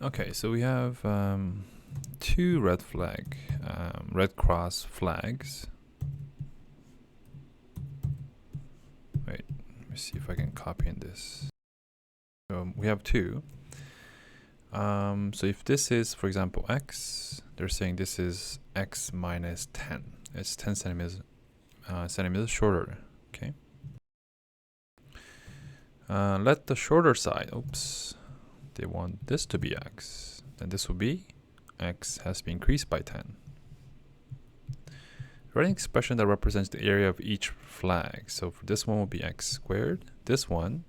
Okay, so we have two red cross flags. Wait, let me see if I can copy in this. We have two. So if this is, for example, x, they're saying this is x minus 10. It's 10 centimeters shorter. Okay. Let the shorter side, they want this to be x. Then this will be x has been increased by 10. Write an expression that represents the area of each flag. So for this one will be x squared. This one,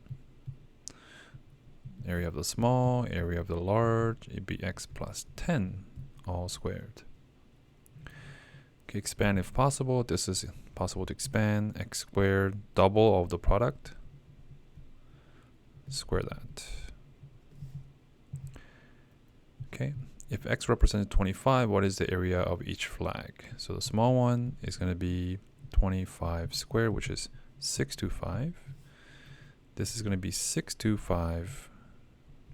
area of the small, area of the large, it'd be x plus 10 all squared. Okay, expand if possible. This is possible to expand. X squared, double of the product. Square that. Okay, if x represents 25, what is the area of each flag? So the small one is going to be 25 squared, which is 625. This is going to be 625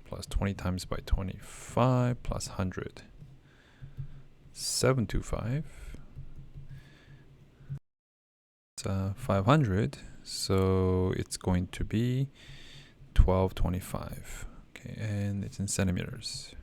plus 20 times by 25 plus 100. 725. It's 500, so it's going to be 1225. Okay, and it's in centimeters.